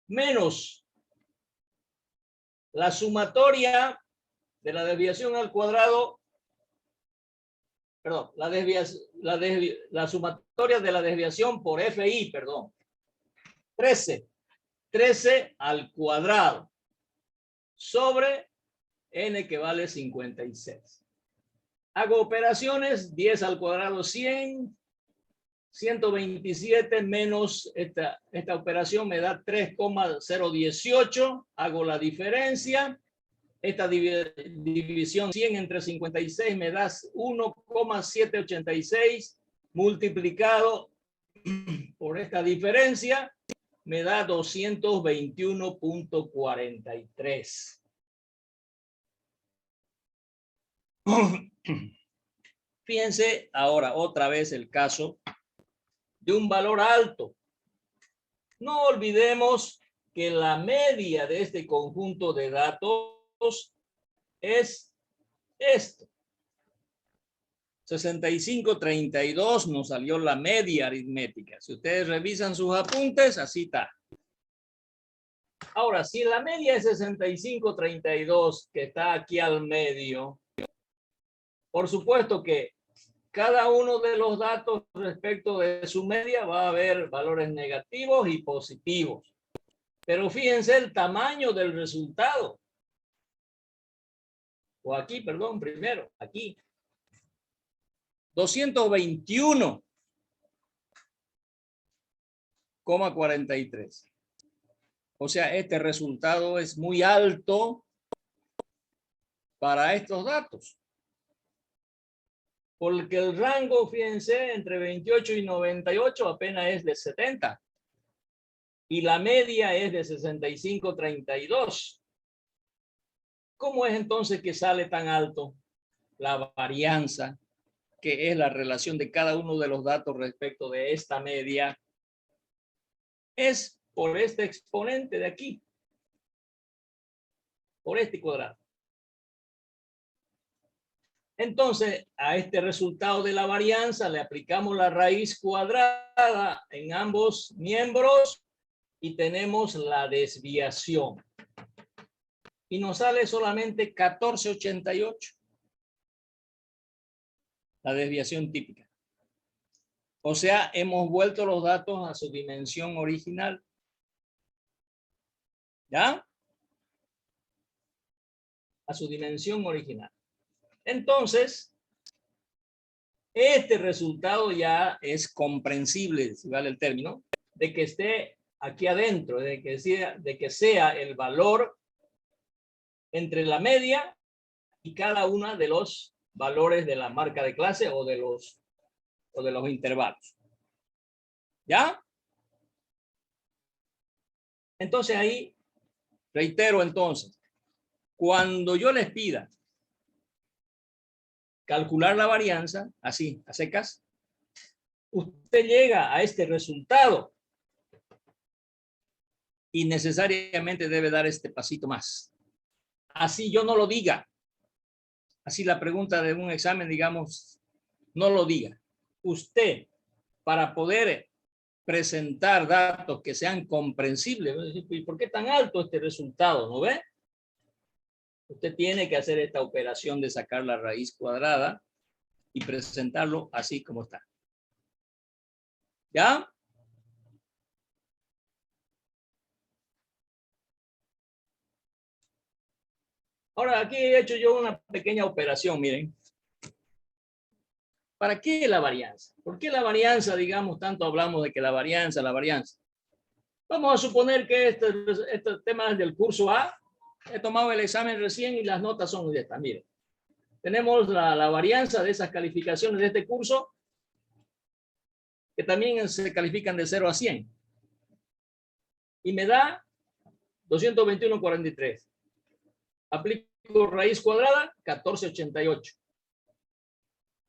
Menos la sumatoria de la desviación al cuadrado, perdón, la sumatoria de la desviación por FI, perdón. 13. 13 al cuadrado sobre n que vale 56. Hago operaciones, 10 al cuadrado 100, 127 menos esta operación me da 3,018. Hago la diferencia. Esta división 100 entre 56 me da 1,786 multiplicado por esta diferencia me da 221.43. Fíjense ahora otra vez el caso de un valor alto. No olvidemos que la media de este conjunto de datos es esto. 65.32 nos salió la media aritmética. Si ustedes revisan sus apuntes, así está. Ahora, si la media es 65.32, que está aquí al medio, por supuesto que cada uno de los datos respecto de su media va a haber valores negativos y positivos. Pero fíjense el tamaño del resultado. O aquí, perdón, primero, aquí. 221,43. O sea, este resultado es muy alto para estos datos. Porque el rango, fíjense, entre 28 y 98 apenas es de 70. Y la media es de 65.32. ¿Cómo es entonces que sale tan alto? La varianza que es la relación de cada uno de los datos respecto de esta media, es por este exponente de aquí, por este cuadrado. Entonces, a este resultado de la varianza le aplicamos la raíz cuadrada en ambos miembros y tenemos la desviación. Y nos sale solamente 1488. La desviación típica. O sea, hemos vuelto los datos a su dimensión original. ¿Ya? A su dimensión original. Entonces, este resultado ya es comprensible, si vale el término, de que esté aquí adentro, de que sea el valor entre la media y cada una de los valores de la marca de clase o de los intervalos. ¿Ya? Entonces ahí, reitero entonces, cuando yo les pida calcular la varianza, así, a secas, usted llega a este resultado y necesariamente debe dar este pasito más. Así yo no lo diga. Así la pregunta de un examen, digamos, no lo diga. Usted, para poder presentar datos que sean comprensibles, ¿y por qué tan alto este resultado? ¿No ve? Usted tiene que hacer esta operación de sacar la raíz cuadrada y presentarlo así como está. ¿Ya? Ahora, aquí he hecho yo una pequeña operación, miren. ¿Para qué la varianza? ¿Por qué la varianza, digamos, tanto hablamos de que la varianza? Vamos a suponer que este tema es del curso A. He tomado el examen recién y las notas son de estas. Miren, tenemos la varianza de esas calificaciones de este curso, que también se califican de 0 a 100. Y me da 221.43. Aplico raíz cuadrada, 1488.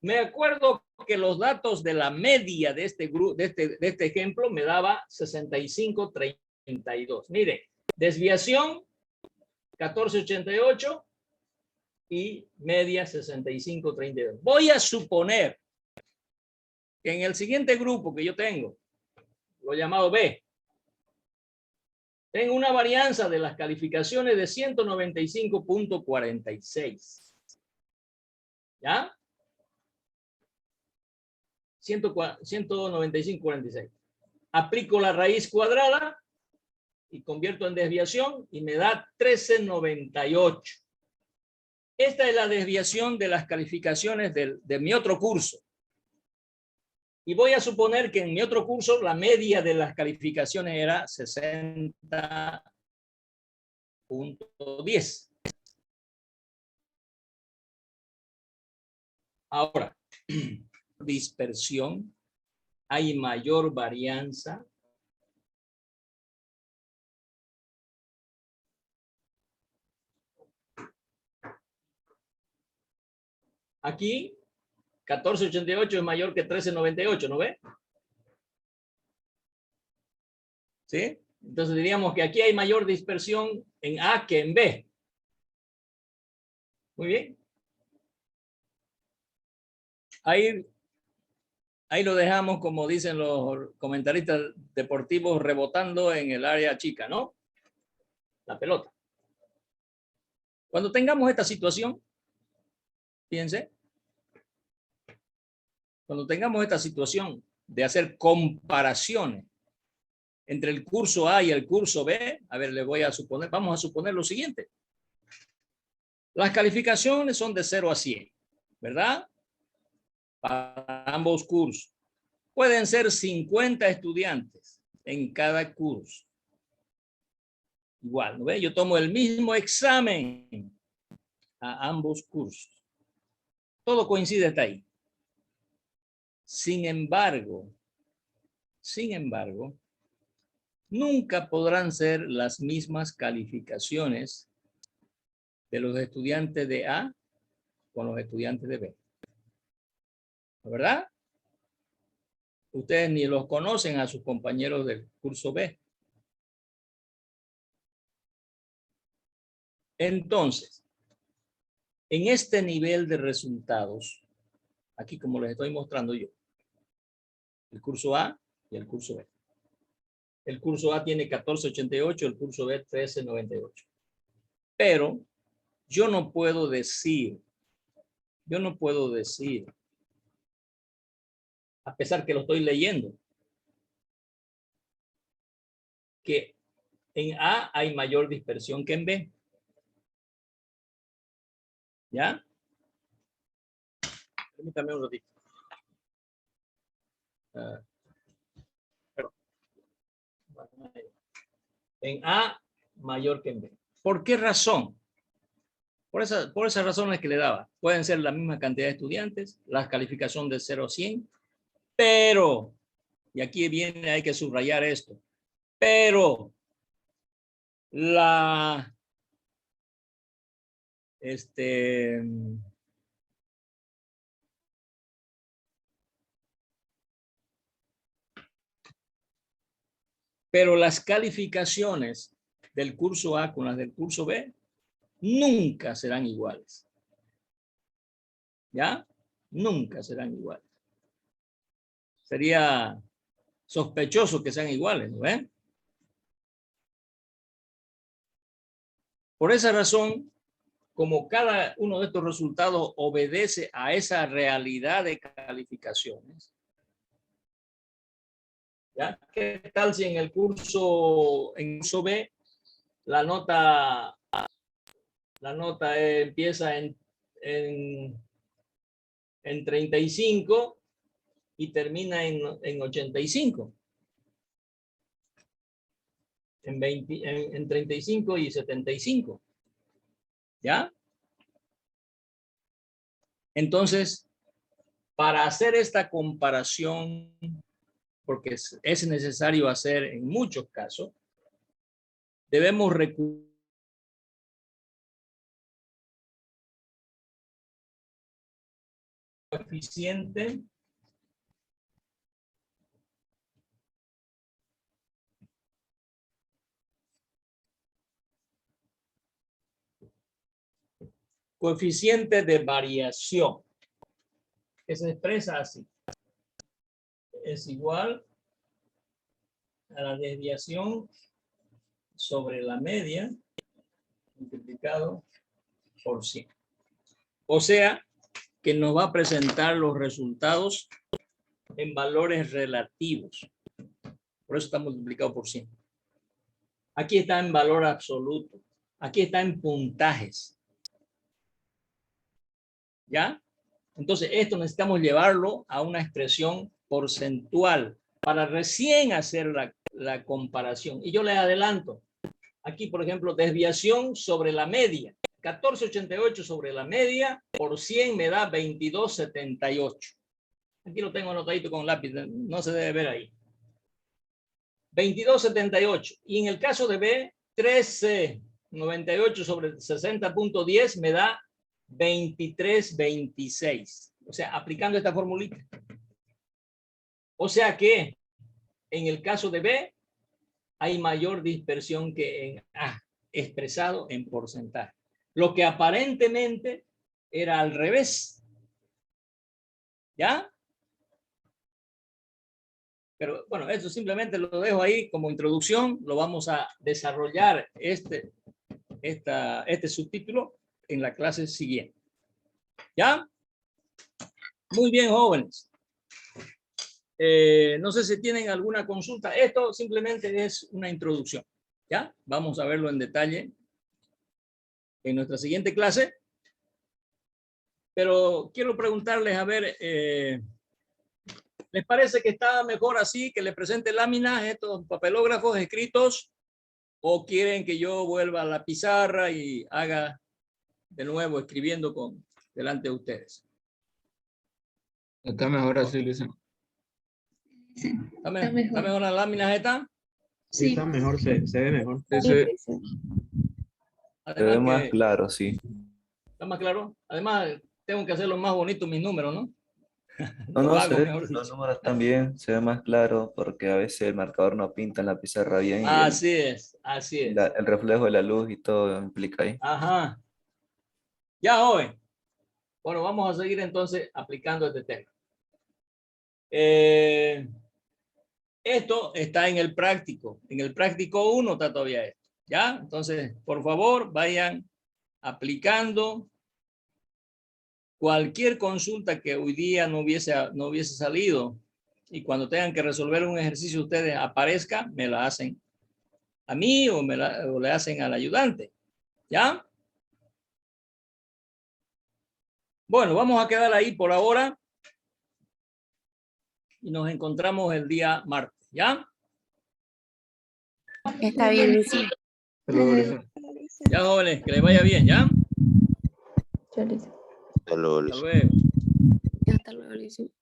Me acuerdo que los datos de la media de este ejemplo me daba 65.32. Mire, desviación 14.88 y media 65.32. Voy a suponer que en el siguiente grupo que yo tengo, lo llamado B, tengo una varianza de las calificaciones de 195.46. ¿Ya? 195.46. Aplico la raíz cuadrada y convierto en desviación y me da 13.98. Esta es la desviación de las calificaciones de mi otro curso. Y voy a suponer que en mi otro curso la media de las calificaciones era 60.10. Ahora, dispersión, hay mayor varianza. Aquí, 14.88 es mayor que 13.98, ¿no ve? ¿Sí? Entonces diríamos que aquí hay mayor dispersión en A que en B. Muy bien. Ahí lo dejamos, como dicen los comentaristas deportivos, rebotando en el área chica, ¿no? La pelota. Cuando tengamos esta situación, fíjense, cuando tengamos esta situación de hacer comparaciones entre el curso A y el curso B, a ver, vamos a suponer lo siguiente. Las calificaciones son de 0 a 100, ¿verdad? Para ambos cursos. Pueden ser 50 estudiantes en cada curso. Igual, ¿no ve? Yo tomo el mismo examen a ambos cursos. Todo coincide hasta ahí. Sin embargo, nunca podrán ser las mismas calificaciones de los estudiantes de A con los estudiantes de B. ¿verdad? Ustedes ni los conocen a sus compañeros del curso B. Entonces, en este nivel de resultados, aquí como les estoy mostrando yo, el curso A y el curso B. El curso A tiene 1488, el curso B 1398. Pero yo no puedo decir, a pesar que lo estoy leyendo, que en A hay mayor dispersión que en B. ¿Ya? Permítame un ratito. En A mayor que en B. ¿Por qué razón? Por esas razones que le daba. Pueden ser la misma cantidad de estudiantes, la calificación de 0 a 100, pero, y aquí viene, hay que subrayar esto, pero pero las calificaciones del curso A con las del curso B nunca serán iguales. ¿Ya? Nunca serán iguales. Sería sospechoso que sean iguales, ¿no? Por esa razón, como cada uno de estos resultados obedece a esa realidad de calificaciones, ¿ya? ¿Qué tal si en el curso B la nota empieza en 35 y termina en 85? En 35 y 75. ¿Ya? Entonces, para hacer esta comparación, porque es necesario hacer en muchos casos, debemos recurrir al coeficiente de variación, que se expresa así. Es igual a la desviación sobre la media multiplicado por 100. O sea, que nos va a presentar los resultados en valores relativos. Por eso está multiplicado por 100. Aquí está en valor absoluto. Aquí está en puntajes. ¿Ya? Entonces, esto necesitamos llevarlo a una expresión porcentual para recién hacer la comparación. Y yo les adelanto. Aquí, por ejemplo, desviación sobre la media. 1488 sobre la media por 100 me da 2278. Aquí lo tengo anotadito con lápiz. No se debe ver ahí. 2278. Y en el caso de B, 1398 sobre 60.10 me da 2326. O sea, aplicando esta formulita. O sea que en el caso de B hay mayor dispersión que en A, expresado en porcentaje. Lo que aparentemente era al revés. ¿Ya? Pero bueno, eso simplemente lo dejo ahí como introducción. Lo vamos a desarrollar este subtítulo en la clase siguiente. ¿Ya? Muy bien, jóvenes. No sé si tienen alguna consulta. Esto simplemente es una introducción. ¿Ya? Vamos a verlo en detalle en nuestra siguiente clase. Pero quiero preguntarles, a ver, ¿les parece que está mejor así, que les presente láminas, estos papelógrafos escritos? ¿O quieren que yo vuelva a la pizarra y haga de nuevo escribiendo delante de ustedes? Está mejor así, Luis. ¿Está mejor las láminas estas? Sí, está mejor, se ve mejor. Ese, Se ve más claro, sí. ¿Está más claro? Además, tengo que hacerlo más bonito mis números, ¿no? No, Lo no, hago, se ve, mejor los dicho. números también, se ve más claro porque a veces el marcador no pinta en la pizarra bien y Así es, así es. el reflejo de la luz y todo implica ahí. Ajá. Ya, joven. Bueno, vamos a seguir entonces aplicando este tema. Esto está en el práctico. En el práctico 1 está todavía esto. ¿Ya? Entonces, por favor, vayan aplicando cualquier consulta que hoy día no hubiese salido. Y cuando tengan que resolver un ejercicio, ustedes aparezca, me la hacen a mí o le hacen al ayudante. ¿Ya? Bueno, vamos a quedar ahí por ahora. Y nos encontramos el día martes. ¿Ya? Está bien, Lucy. Hasta luego, Luisa. Ya, jóvenes, que les vaya bien, ¿ya? Ya, Luisa. Hasta luego. Hasta luego, Lucy.